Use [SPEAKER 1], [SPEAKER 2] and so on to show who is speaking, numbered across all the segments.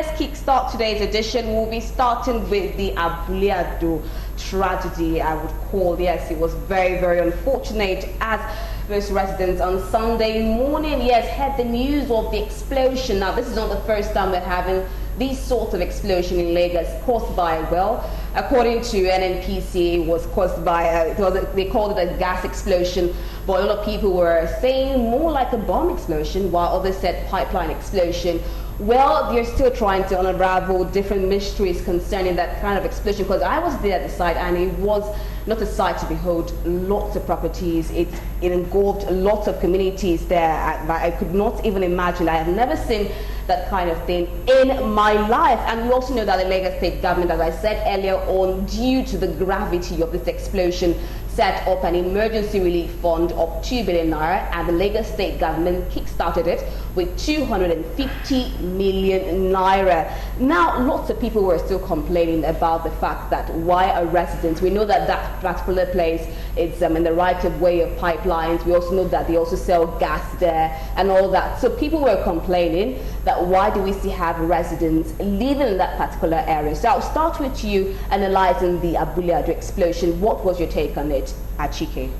[SPEAKER 1] Let's kickstart today's edition. We'll be starting with the Abule Ado tragedy, I would call. Yes, it was very, very unfortunate as most residents on Sunday morning, yes, had the news of the explosion. Now, this is not the first time we're having these sorts of explosion in Lagos caused by, well, according to NNPC, it was caused by, they called it a gas explosion, but a lot of people were saying more like a bomb explosion, while others said pipeline explosion. Well, they're still trying to unravel different mysteries concerning that kind of explosion, because I was there at the site and it was not a sight to behold. Lots of properties, it engulfed lots of communities there. I could not even imagine. I have never seen that kind of thing in my life. And we also know that the Lagos state government, as I said earlier on, due to the gravity of this explosion, set up an emergency relief fund of 2 billion naira, and the Lagos state government kickstarted it with 250 million naira. Now, lots of people were still complaining about the fact that why are residents, we know that that particular place is in the right of way of pipelines. We also know that they also sell gas there and all that. So people were complaining that why do we still have residents living in that particular area? So I'll start with you analyzing the Abule Ado explosion. What was your take on it, Achike?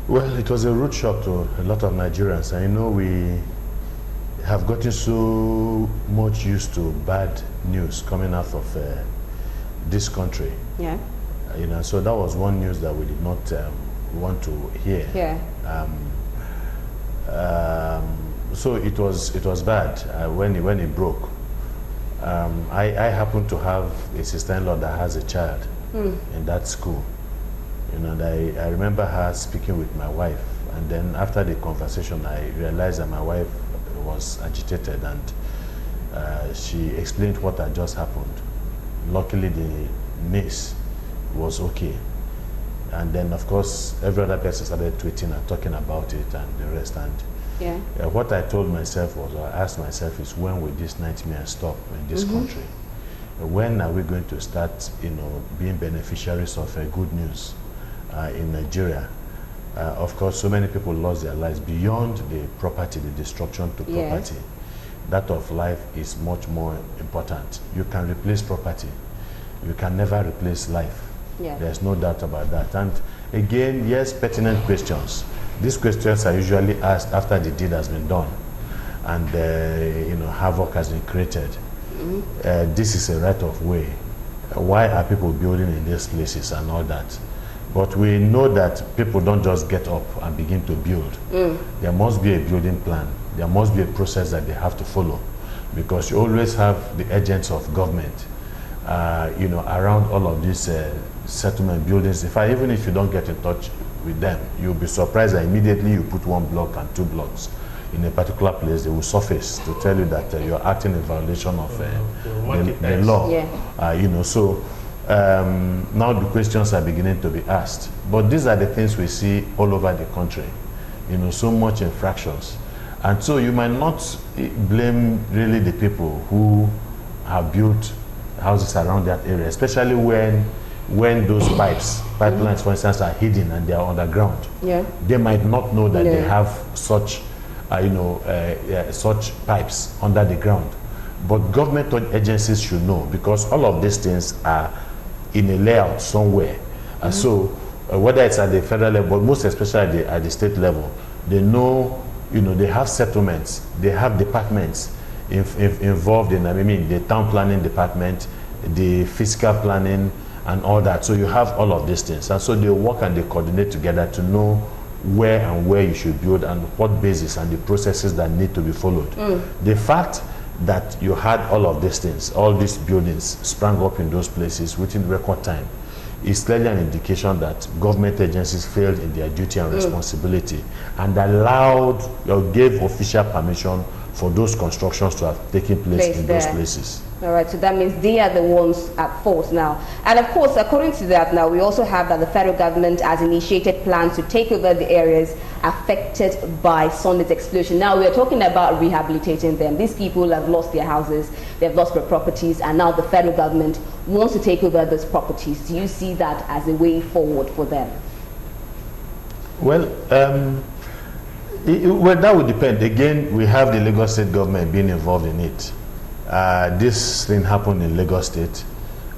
[SPEAKER 2] Well, it was a rude shock to a lot of Nigerians. I know we have gotten so much used to bad news coming out of this country.
[SPEAKER 1] Yeah.
[SPEAKER 2] You know, so that was one news that we did not want to hear.
[SPEAKER 1] Yeah.
[SPEAKER 2] So it was bad when it broke. I happen to have a sister-in-law that has a child in that school. You know, and I remember her speaking with my wife, and then after the conversation, I realized that my wife was agitated, and she explained what had just happened. Luckily, the niece was okay, and then of course every other person started tweeting and talking about it and the rest. And
[SPEAKER 1] yeah.
[SPEAKER 2] What I told myself was, or I asked myself, is when will this nightmare stop in this country? When are we going to start, you know, being beneficiaries of good news in Nigeria? Of course, so many people lost their lives beyond the property, the destruction to property.
[SPEAKER 1] Yes.
[SPEAKER 2] That of life is much more important. You can replace property. You can never replace life.
[SPEAKER 1] Yeah.
[SPEAKER 2] There's no doubt about that. And again, yes, pertinent questions. These questions are usually asked after the deed has been done and you know, havoc has been created. This is a right of way. Why are people building in these places and all that? But we know that people don't just get up and begin to build. There must be a building plan. There must be a process that they have to follow, because you always have the agents of government you know, around all of these settlement buildings. In fact, even if you don't get in touch with them, you'll be surprised that immediately you put 1 block and 2 blocks in a particular place, they will surface to tell you that you're acting in violation of the law. Yeah. You know, so now the questions are beginning to be asked. But these are the things we see all over the country. You know, so much infractions. And so you might not blame really the people who have built houses around that area, especially when those pipelines, for instance, are hidden and they are underground. Yeah. They might not know that they have such, you know, such pipes under the ground. But government agencies should know, because all of these things are in a layout somewhere. And so, whether it's at the federal level, but most especially at the state level, they know, you know, they have settlements, they have departments involved in, I mean, the town planning department, the fiscal planning, and all that. So you have all of these things. And so they work and they coordinate together to know where you should build and what basis and the processes that need to be followed. The fact that you had all of these things, all these buildings sprang up in those places within record time, is clearly an indication that government agencies failed in their duty and responsibility and allowed or gave official permission for those constructions to have taken place in those places.
[SPEAKER 1] All right, so that means they are the ones at fault now. And of course, according to that now, we also have that the federal government has initiated plans to take over the areas affected by Sunday's explosion. Now, we are talking about rehabilitating them. These people have lost their houses, they've lost their properties, and now the federal government wants to take over those properties. Do you see that as a way forward for them?
[SPEAKER 2] Well, Well, that would depend. Again, we have the Lagos State government being involved in it. This thing happened in Lagos State.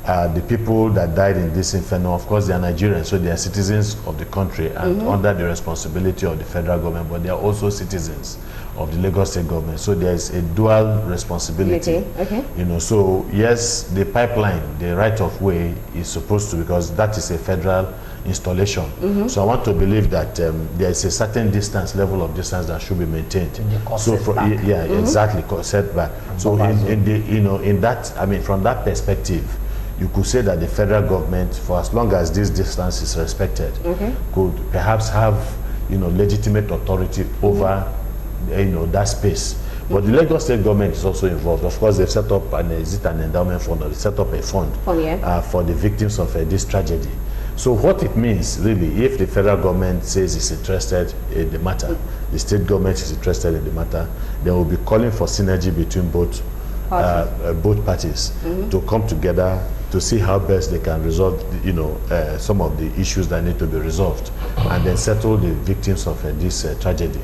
[SPEAKER 2] The people that died in this inferno, of course, they are Nigerians, so they are citizens of the country and under the responsibility of the federal government, but they are also citizens of the Lagos State government. So there is a dual responsibility.
[SPEAKER 1] Okay.
[SPEAKER 2] You know, so yes, the pipeline, the right of way is supposed to, because that is a federal installation. So I want to believe that there is a certain distance, level of distance that should be maintained. So exactly, setback. So in the, you know, in that, I mean, from that perspective, you could say that the federal government, for as long as this distance is respected, could perhaps have, you know, legitimate authority over, you know, that space. But the Lagos State government is also involved. Of course, they've set up an endowment fund, or they set up a fund for the victims of this tragedy. So what it means, really, if the federal government says it's interested in the matter, the state government is interested in the matter, they will be calling for synergy between both parties to come together to see how best they can resolve, you know, some of the issues that need to be resolved, and then settle the victims of this tragedy.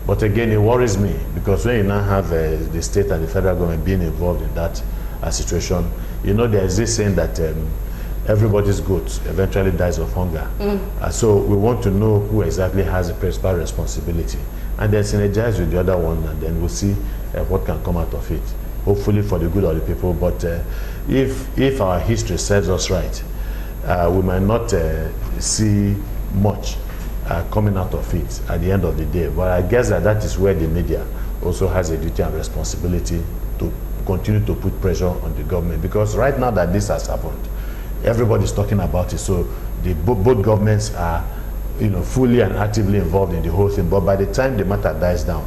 [SPEAKER 2] But again, it worries me, because when you now have the state and the federal government being involved in that situation, you know, there is this saying that everybody's goat eventually dies of hunger. So we want to know who exactly has the principal responsibility, and then synergize with the other one, and then we'll see what can come out of it, hopefully for the good of the people. But if our history serves us right, we might not see much coming out of it at the end of the day. But I guess that is where the media also has a duty and responsibility to continue to put pressure on the government, because right now that this has happened, everybody's talking about it. So both governments are, you know, fully and actively involved in the whole thing. But by the time the matter dies down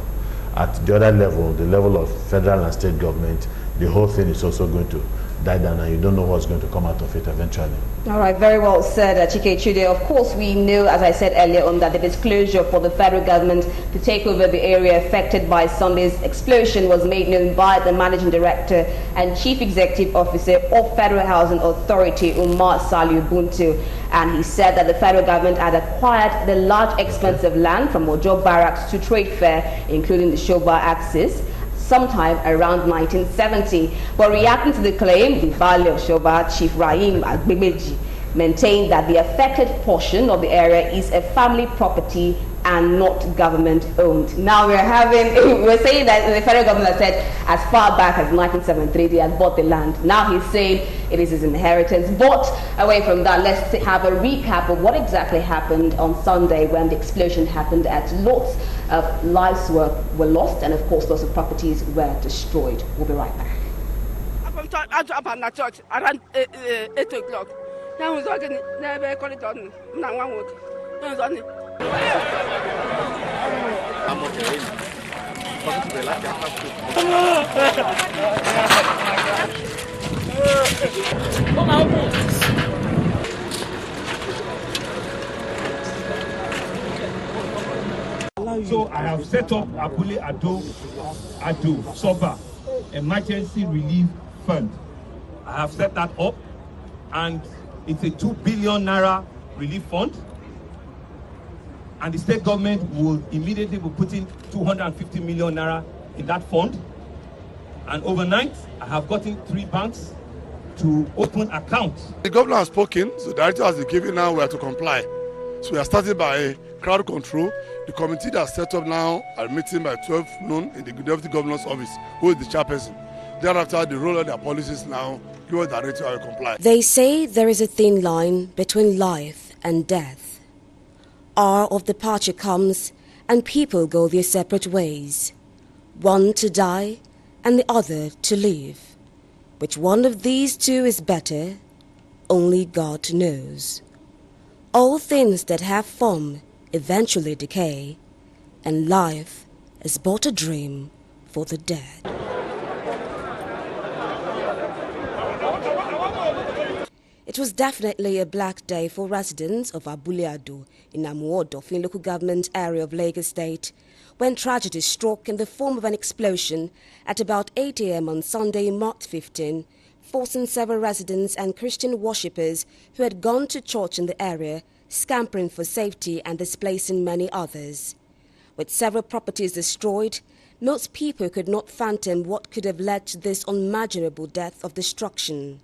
[SPEAKER 2] at the other level, the level of federal and state government, the whole thing is also going to die down, and you don't know what's going to come out of it eventually.
[SPEAKER 1] All right, very well said, Chike Chude. Of course, we know, as I said earlier on, that the disclosure for the federal government to take over the area affected by Sunday's explosion was made known by the Managing Director and Chief Executive Officer of Federal Housing Authority, Umar Saliu Buntu. And he said that the federal government had acquired the large expanse of land from Ojo Barracks to Trade Fair, including the Shoba axis, sometime around 1970. But reacting to the claim, the Valley of Shoba Chief Rahim Agbebeji maintained that the affected portion of the area is a family property and not government owned. Now we're saying that the federal government has said as far back as 1973 they had bought the land. Now he's saying it is his inheritance. But away from that, let's have a recap of what exactly happened on Sunday when the explosion happened. At lots of lives were lost, and of course lots of properties were destroyed. We'll be right back.
[SPEAKER 3] Up at church around 8 o'clock. Now was talking, never call it on. Now one work.
[SPEAKER 4] So I have set up Abule Ado SOBA, Emergency Relief Fund. I have set that up, and it's a 2 billion naira relief fund. And the state government will immediately be putting 250 million naira in that fund. And overnight, I have gotten 3 banks to open accounts.
[SPEAKER 5] The governor has spoken, so the director has been given, now we are to comply. So we are starting by crowd control. The committee that set up now are meeting by 12 noon in the deputy governor's office, who is the chairperson. Thereafter, they roll out their policies now, give us the director to comply.
[SPEAKER 6] They say there is a thin line between life and death. Hour of departure comes and people go their separate ways, one to die and the other to live. Which one of these two is better, only God knows. All things that have form eventually decay, and life is but a dream for the dead. It was definitely a black day for residents of Abule Ado in Amuodofin local government area of Lagos State when tragedy struck in the form of an explosion at about 8 a.m. on Sunday, March 15, forcing several residents and Christian worshippers who had gone to church in the area scampering for safety and displacing many others. With several properties destroyed, most people could not fathom what could have led to this unimaginable death of destruction.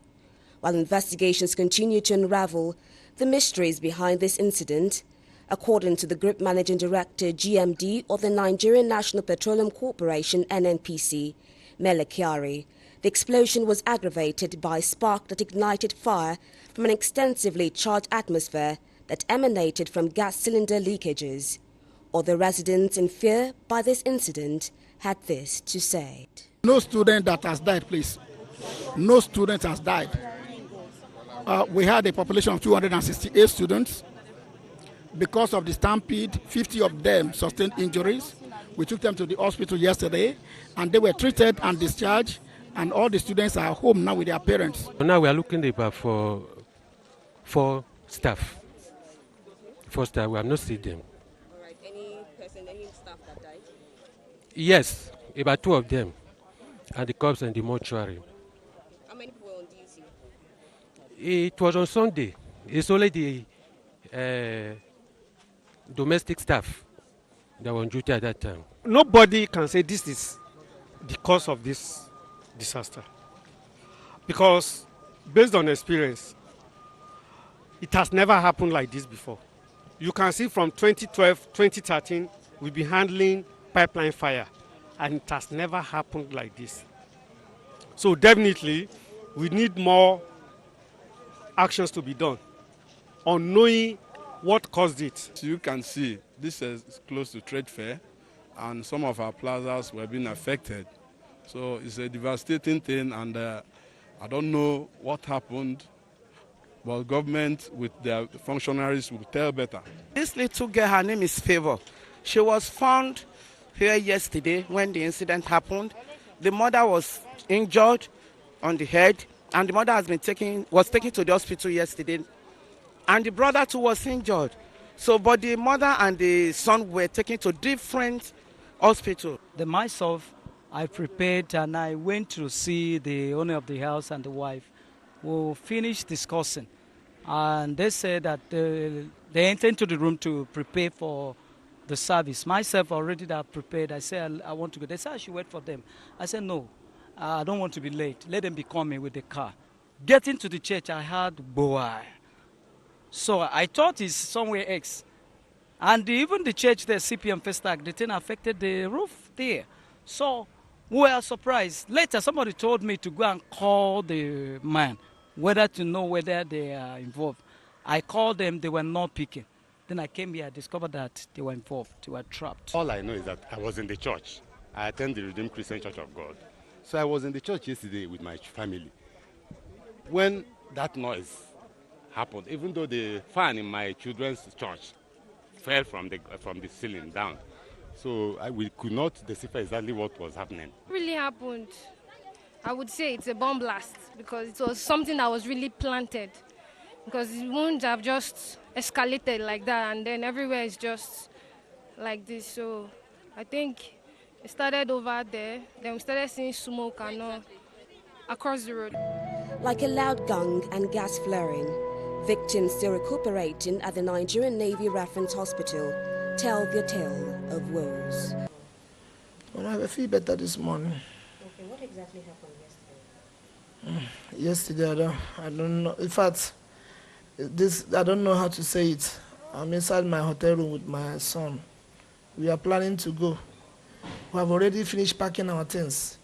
[SPEAKER 6] While investigations continue to unravel the mysteries behind this incident, according to the Group Managing Director GMD of the Nigerian National Petroleum Corporation NNPC, Mele Kyari, the explosion was aggravated by a spark that ignited fire from an extensively charged atmosphere that emanated from gas cylinder leakages. Other residents in fear by this incident had this to say.
[SPEAKER 7] No student that has died, please. No student has died. We had a population of 268 students. Because of the stampede, 50 of them sustained injuries. We took them to the hospital yesterday, and they were treated and discharged, and all the students are home now with their parents.
[SPEAKER 8] Now we are looking about for staff. For staff, we have not seen them.
[SPEAKER 6] All right. Any staff that died?
[SPEAKER 8] Yes, about 2 of them, and the corpse and the mortuary.
[SPEAKER 6] How many people were on duty?
[SPEAKER 8] It was on Sunday. It's only the domestic staff that were on duty at that time.
[SPEAKER 9] Nobody can say this is the cause of this disaster, because based on experience, it has never happened like this before. You can see from 2012, 2013, we've been handling pipeline fire, and it has never happened like this. So definitely, we need more actions to be done on knowing what caused it.
[SPEAKER 5] You can see this is close to trade fair, and some of our plazas were being affected. So it's a devastating thing, and I don't know what happened, but government with their functionaries will tell better.
[SPEAKER 3] This little girl, her name is Favor. She was found here yesterday when the incident happened. The mother was injured on the head, and the mother was taken to the hospital yesterday, and the brother too was injured. So, but the mother and the son were taken to different hospitals.
[SPEAKER 10] Myself, I prepared and I went to see the owner of the house and the wife. We finished discussing, and they said that they entered into the room to prepare for the service. Myself already that prepared. I said I want to go. They said I should wait for them. I said no, I don't want to be late. Let them be coming with the car. Getting to the church, I heard boy. So I thought it's somewhere else. And even the church there, CPM Festac, the thing affected the roof there. So we were surprised. Later, somebody told me to go and call the man, whether to know whether they are involved. I called them, they were not picking. Then I came here, I discovered that they were involved, they were trapped.
[SPEAKER 11] All I know is that I was in the church. I attend the Redeemed Christian Church of God. So I was in the church yesterday with my family. When that noise happened, even though the fan in my children's church fell from the ceiling down, so we could not decipher exactly what was happening.
[SPEAKER 12] What really happened? I would say it's a bomb blast, because it was something that was really planted, because it wouldn't have just escalated like that, and then everywhere is just like this. So I think it started over there, then we started seeing smoke and all across the road.
[SPEAKER 6] Like a loud gong and gas flaring, victims still recuperating at the Nigerian Navy Reference Hospital tell their tale of woes.
[SPEAKER 7] Well, I feel better this morning.
[SPEAKER 6] Okay, what exactly happened
[SPEAKER 7] yesterday? Yesterday, I don't know. In fact, I don't know how to say it. I'm inside my hotel room with my son. We are planning to go. We have already finished packing our things.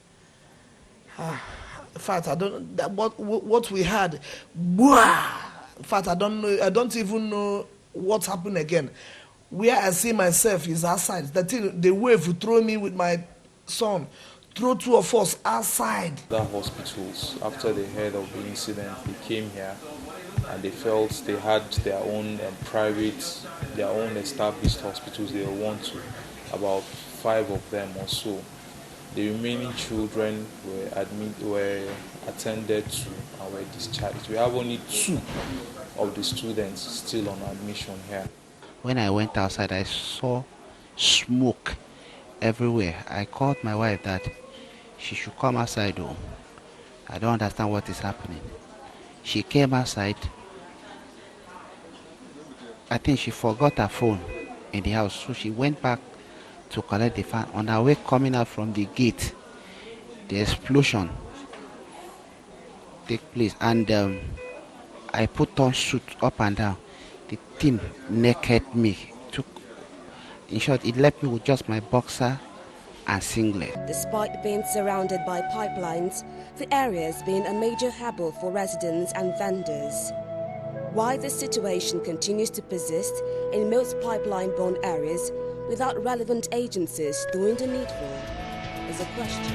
[SPEAKER 7] In fact, I don't. What we had. In fact, I don't know. I don't even know what happened again. Where I see myself is outside. The wave throw me with my son. Throw 2 of us outside.
[SPEAKER 13] The hospitals, after they heard of the incident, they came here and they felt they had their own private, their own established hospitals they went to, about 5 of them or so. The remaining children were attended to and were discharged. We have only 2 of the students still on admission here.
[SPEAKER 14] When I went outside, I saw smoke everywhere. I called my wife that she should come outside. Oh, I don't understand what is happening. She came outside. I think she forgot her phone in the house, so she went back to collect the fan. On our way coming out from the gate, the explosion take place, and I put on suit up and down. The thing naked me. In short, it left me with just my boxer and singlet.
[SPEAKER 6] Despite being surrounded by pipelines, the area has been a major harbor for residents and vendors. Why this situation continues to persist in most pipeline-bound areas without relevant agencies doing the needful is a question.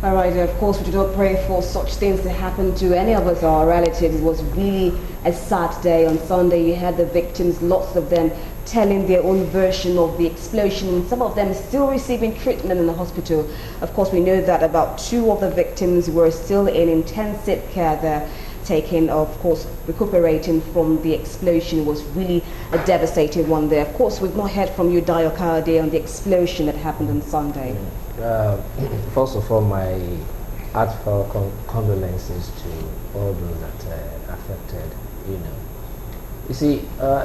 [SPEAKER 1] All right, of course, we do not pray for such things to happen to any of us or our relatives. It was really a sad day. On Sunday, you had the victims, lots of them, telling their own version of the explosion, and some of them still receiving treatment in the hospital. Of course, we know that about 2 of the victims were still in intensive care there, taking, of course, recuperating from the explosion. It was really a devastating one there. Of course, we've not heard from you, Dayo Kayode, on the explosion that happened on Sunday.
[SPEAKER 15] First of all, my heartfelt condolences to all those that are affected. You see,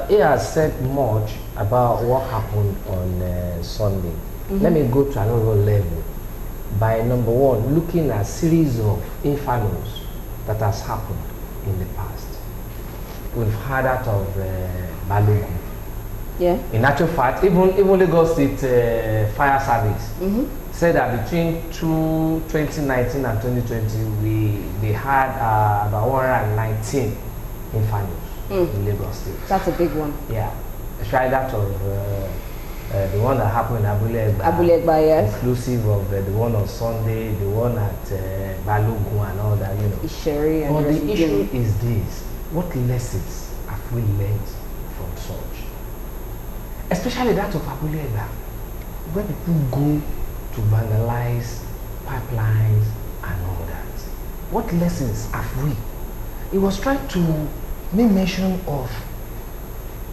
[SPEAKER 15] he has said much about what happened on Sunday. Let me go to another level. By number one, looking at a series of infernos that has happened in the past. We've heard that of Balogun.
[SPEAKER 1] Yeah.
[SPEAKER 15] In actual fact, even Lagos State Fire Service said that between 2019 and 2020, they had about 119 infernos in Lagos State.
[SPEAKER 1] That's a big one.
[SPEAKER 15] Yeah. Try that of the one that happened in Abule
[SPEAKER 1] Ado, yes.
[SPEAKER 15] Inclusive of the one on Sunday, the one at Balogun and all that,
[SPEAKER 1] Isheri and
[SPEAKER 15] but the issue is this: what lessons have we learned from such? Especially that of Abule Ado, where people go to vandalize pipelines and all that. What lessons have we? It was trying to make mention of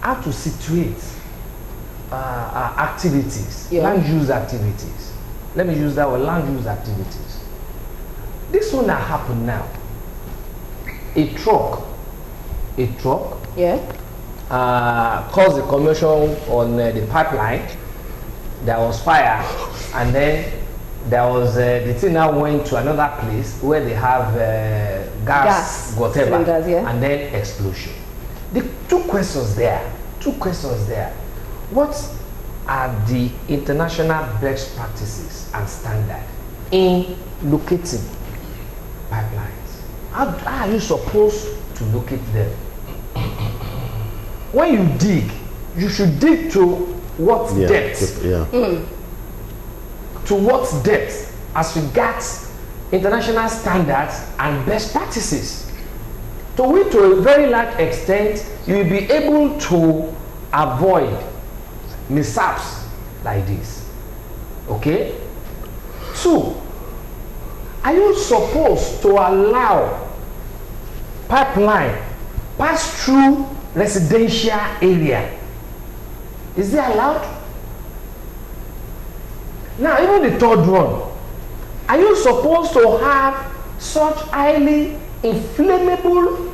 [SPEAKER 15] how to situate activities, land use activities. Let me use that word, land use activities. This one that happened now, a truck, caused a commotion on the pipeline. There was fire, and then there was the thing now went to another place where they have gas whatever, and then explosion. The two questions there. What are the international best practices and standards in locating pipelines? How are you supposed to locate them? When you dig, you should dig to what depth? To what depth as regards international standards and best practices? To which, to a very large extent, you will be able to avoid mishaps like this. Okay? 2, are you supposed to allow pipeline pass through residential area? Is it allowed? Now, even the 3rd one, are you supposed to have such highly inflammable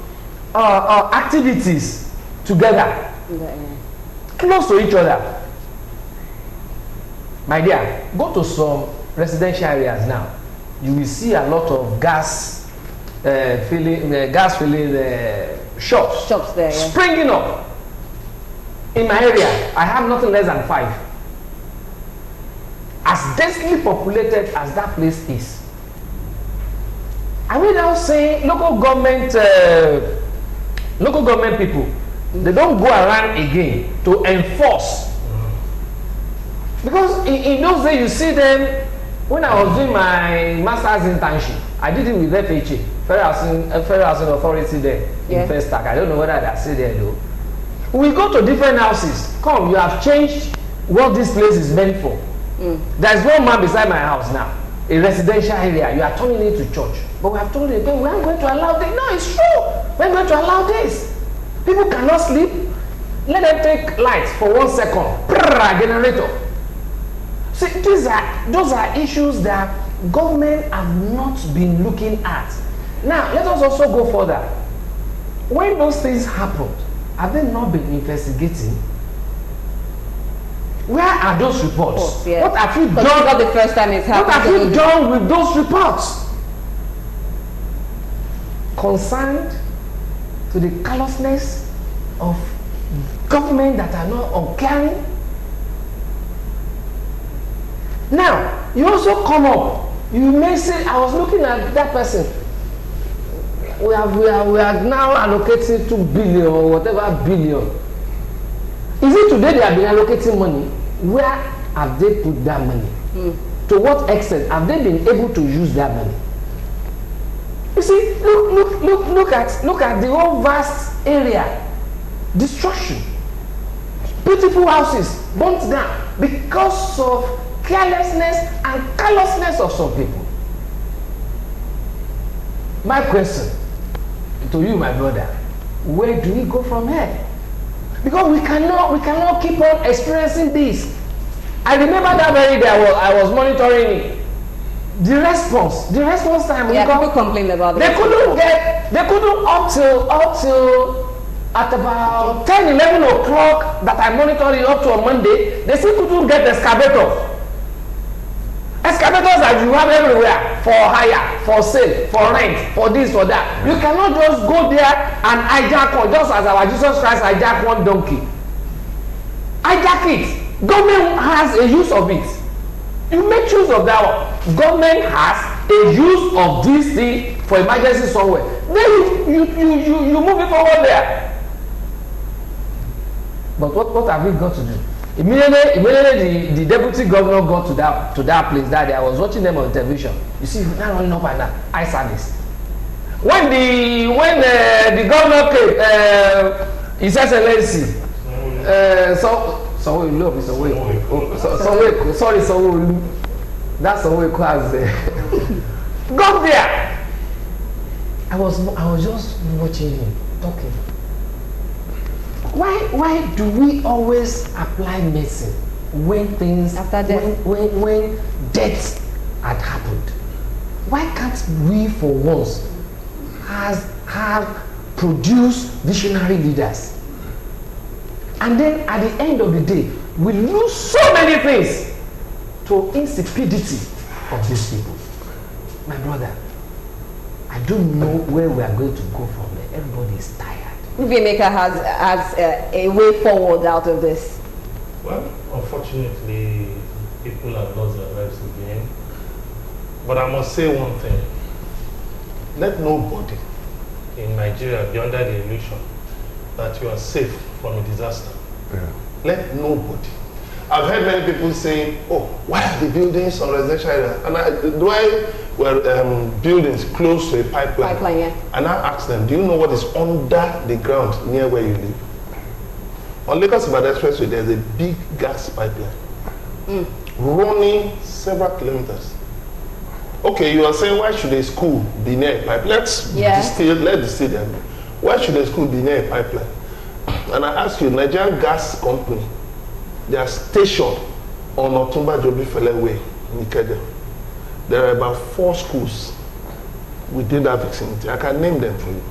[SPEAKER 15] activities together, close to each other? My dear, go to some residential areas now. You will see a lot of gas filling shops
[SPEAKER 1] there,
[SPEAKER 15] springing up. In my area, I have nothing less than 5. As densely populated as that place is, are we now saying local government people, they don't go around again to enforce? Because in those days, you see them. When I was doing my master's internship, I did it with FHA, Federal Housing Authority there in Festac. I don't know whether that's still there though. We go to different houses. Come, you have changed what this place is meant for. There's one man beside my house now, a residential area. You are turning it to church. But we have told you again, we aren't going to allow this. No, it's true. We're going to allow this. People cannot sleep. Let them take lights for 1 second. Generator. See, those are issues that government have not been looking at. Now, let us also go further. When those things happened, have they not been investigating? Where are those reports?
[SPEAKER 1] Reports, yeah.
[SPEAKER 15] What have you done?
[SPEAKER 1] Not the first time it's happened.
[SPEAKER 15] What have you done with those reports? Concerned to the callousness of government that are not uncaring. Now, you also come up. You may say, I was looking at that person. We are now allocating 2 billion or whatever billion. Is it today they have been allocating money? Where have they put that money? To what extent have they been able to use that money? You see, look at the whole vast area. Destruction. Beautiful houses burnt down because of carelessness and callousness of some people. My question to you, my brother, where do we go from here? Because we cannot keep on experiencing this. I remember that very day I was monitoring it. The response time.
[SPEAKER 1] Yeah, people complained about it.
[SPEAKER 15] They couldn't up till at about 10, 11 o'clock that I monitored it up to a Monday. They still couldn't get excavators. Excavators that you have everywhere for hire, for sale, for rent, for this, for that. You cannot just go there and hijack one, just as our Jesus Christ hijack one donkey. Hijack it. Government has a use of it. You make use of that one. Government has a use of this thing for emergency somewhere. Then you move it forward there. But what have we got to do? Immediately the deputy governor got to that place that day. I was watching them on television. You see, now running up and down, eye service. When the governor came, His Excellency, Sanwo-Olu. That's Sanwo-Olu has got there. I was just watching him talking. Why do we always apply medicine when things after death, when death had happened? Why can't we for once have produced visionary leaders? And then at the end of the day, we lose so many things to insipidity of these people. My brother, I don't know where we are going to go from there. Everybody is tired.
[SPEAKER 1] Maker has a way forward out of this.
[SPEAKER 16] Well, unfortunately, people have lost their lives again. But I must say one thing. Let nobody in Nigeria be under the illusion that you are safe from a disaster.
[SPEAKER 5] Yeah.
[SPEAKER 16] Let nobody. I've heard many people saying, oh, why are the buildings on residential areas? And why were buildings close to a pipeline?
[SPEAKER 1] Yeah.
[SPEAKER 16] And I asked them, do you know what is under the ground near where you live? On Lagos-Ibadan Expressway, there's a big gas pipeline running several kilometers. Okay, you are saying, why should a school be near a pipeline? Let's distill them. Why should a school be near a pipeline? And I ask you, Nigerian Gas Company, they are stationed on Otumba Jobi Fele Way in Ikeja. There are about 4 schools within that vicinity. I can name them for you.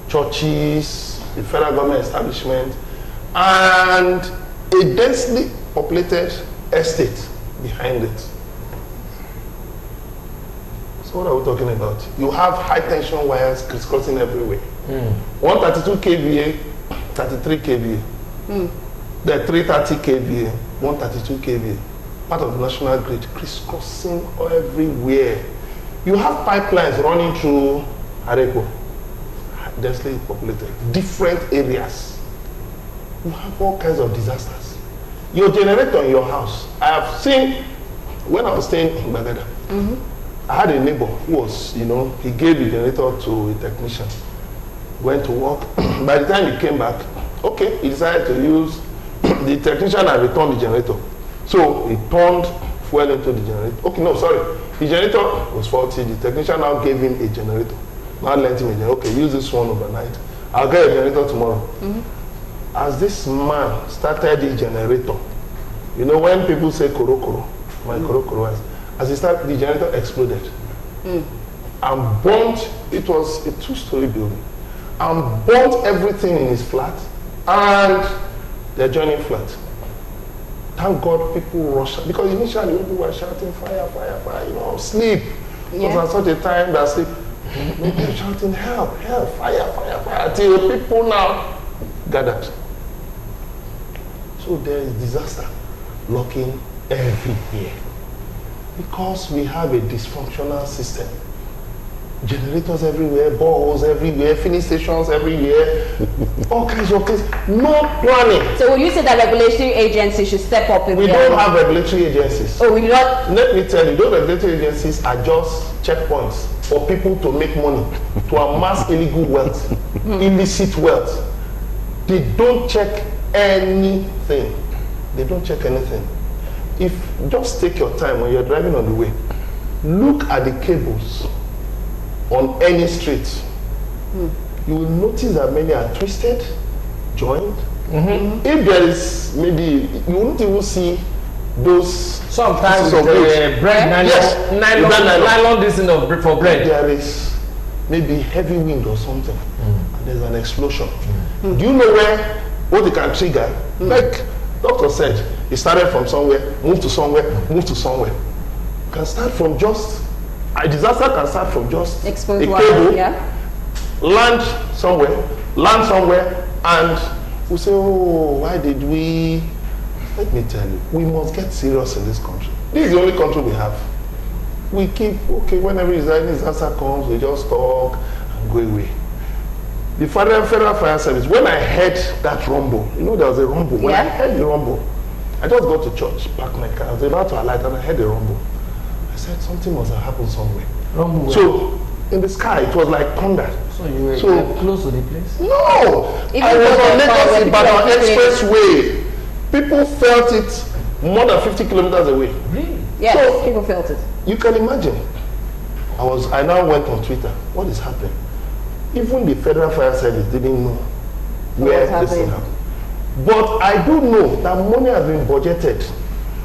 [SPEAKER 16] Churches, the federal government establishment, and a densely populated estate behind it. So what are we talking about? You have high tension wires crisscrossing everywhere. 132 kVA, 33 kVA. The 330 kVA, 132 kVA, part of the national grid, crisscrossing everywhere. You have pipelines running through Areko, densely populated, different areas. You have all kinds of disasters. Your generator in your house, I have seen, when I was staying in Bagada, I had a neighbor who was, he gave the generator to a technician, went to work. By the time he came back, okay, he decided to use, the technician had returned the generator. So he turned fuel into the generator. Okay, no, sorry. The generator was faulty. The technician now gave him a generator. Now lent him a generator. Okay, use this one overnight. I'll get a generator tomorrow. As this man started the generator, when people say koro koro, my koro koro, As it started, the generator exploded. And burnt, it was a 2-story building, and burnt everything in his flat and the adjoining flat. Thank God people rushed, because initially people were shouting fire, fire, fire, you know, sleep. It was at such a time that sleep, they were shouting help, help, fire, fire, fire, until people now gathered. So there is disaster lurking everywhere because we have a dysfunctional system. Generators everywhere, boreholes everywhere, filling stations everywhere, all kinds of things. No planning.
[SPEAKER 1] So will you say that regulatory agencies should step up in
[SPEAKER 16] We don't have regulatory agencies.
[SPEAKER 1] Oh, we do not?
[SPEAKER 16] Let me tell you, those regulatory agencies are just checkpoints for people to make money, to amass illegal wealth, illicit wealth. They don't check anything. They don't check anything. If just take your time when you're driving on the way, look at the cables on any street. You will notice that many are twisted, joined. If there is maybe, you won't even see those
[SPEAKER 15] sometimes bread nylon this thing of bread for bread.
[SPEAKER 16] There is maybe heavy wind or something, and there's an explosion. Do you know what it can trigger? Like doctor said, it started from somewhere, moved to somewhere, moved to somewhere. It can start from just a disaster can start from just
[SPEAKER 1] exposed
[SPEAKER 16] a cable, land somewhere, and we say, oh, why did we? Let me tell you, we must get serious in this country. This is the only country we have. We keep, okay, whenever disaster comes, we just talk and go away. The Federal Fire Service, when I heard that rumble, you know there was a rumble. When I heard the rumble, I just got to church, parked my car, I was about to alight and I heard the rumble. I said something must have happened somewhere.
[SPEAKER 15] Rumble
[SPEAKER 16] so in the sky, it was like thunder.
[SPEAKER 15] So you were close to the place?
[SPEAKER 16] No! I was on Lagos Ibadan Expressway. People felt it more than 50 kilometers away.
[SPEAKER 15] Really?
[SPEAKER 1] Yes,
[SPEAKER 16] so,
[SPEAKER 1] people felt it.
[SPEAKER 16] You can imagine. I now went on Twitter. What is happening? Even the Federal Fire Service didn't know where this thing happened. But I do know that money has been budgeted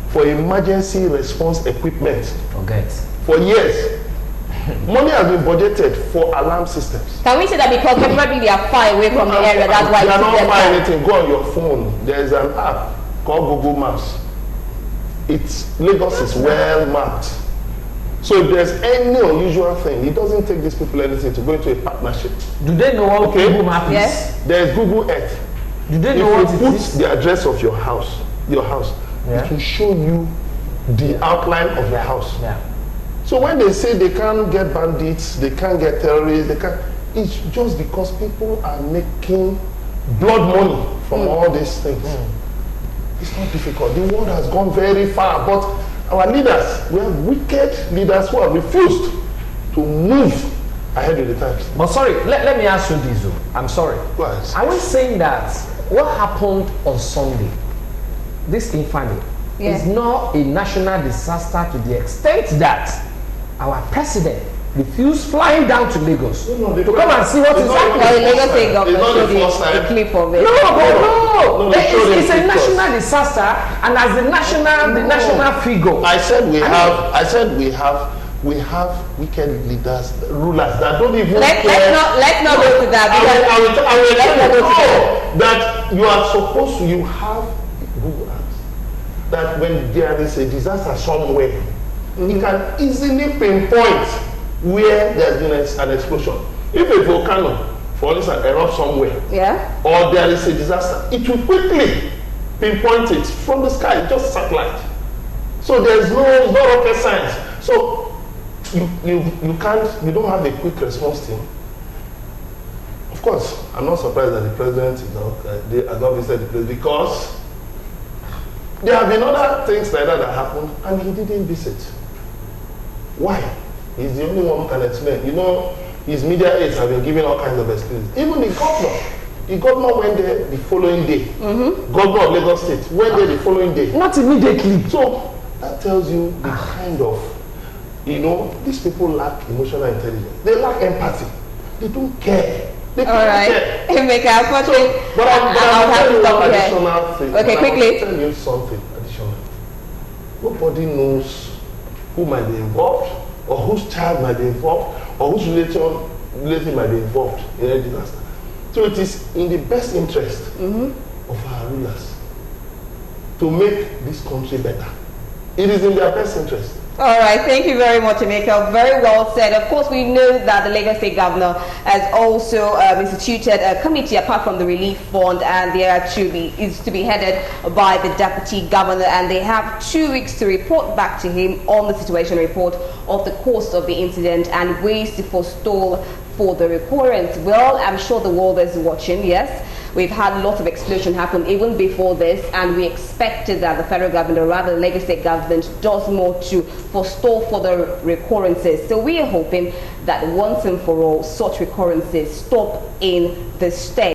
[SPEAKER 16] for emergency response equipment. For years. Money has been budgeted for alarm systems.
[SPEAKER 1] Can we say that because probably they are far away from the area, that's why
[SPEAKER 16] you are not far anything? Go on your phone. There is an app called Google Maps. Lagos is well mapped. So if there's any unusual thing, it doesn't take these people anything to go into a partnership.
[SPEAKER 15] Do they know what Google Map is?
[SPEAKER 1] Yes.
[SPEAKER 16] There's Google Earth.
[SPEAKER 15] Do they know what it is?
[SPEAKER 16] If you put the address of your house, it will show you the outline of your house. So when they say they can't get bandits, they can't get terrorists, it's just because people are making blood money from all these things. It's not difficult. The world has gone very far, but our leaders, we have wicked leaders who have refused to move ahead of the times.
[SPEAKER 15] But sorry, let me ask you this. I'm sorry. Are we saying that what happened on Sunday, this infamy, is not a national disaster to the extent that our president refused flying down to Lagos to come and see what is happening?
[SPEAKER 1] Lagos State government showed a clip of it.
[SPEAKER 15] No, it's a national disaster, and as the national figure.
[SPEAKER 16] I said we have wicked leaders, rulers that don't even
[SPEAKER 1] let's not go to that.
[SPEAKER 16] That you are supposed to, you have Google Apps, that when there is a disaster somewhere, you can easily pinpoint where there's been an explosion. If a volcano, for instance, erupts somewhere, or there is a disaster, it will quickly pinpoint it from the sky, just satellite. So there's no rocket science. So you don't have a quick response team. Of course, I'm not surprised that the president has not visited the place, because there have been other things like that happened and he didn't visit. Why? He's the only one who can explain. You know, his media aides have been giving all kinds of excuses. Even the governor went there the following day. Governor of Lagos State went there the following day.
[SPEAKER 15] Not immediately.
[SPEAKER 16] So that tells you the kind of, these people lack emotional intelligence. They lack empathy. They don't care. They
[SPEAKER 1] all right.
[SPEAKER 16] Care. But I'll have to stop here.
[SPEAKER 1] Okay, quickly.
[SPEAKER 16] I'll tell you something additional. Nobody knows who might be involved, or whose child might be involved, or whose relative might be involved in a disaster. So it is in the best interest of our rulers to make this country better. It is in their best interest.
[SPEAKER 1] All right, thank you very much, Emeka. Very well said. Of course, we know that the Lagos State Governor has also instituted a committee apart from the relief fund, and they are is to be headed by the Deputy Governor, and they have 2 weeks to report back to him on the situation report of the cost of the incident and ways to forestall for the recurrence. Well, I'm sure the world is watching, yes. We've had lots of explosion happen even before this, and we expected that the federal government, or rather the Lagos State government, does more to forestall for the recurrences. So we are hoping that once and for all, such recurrences stop in the state.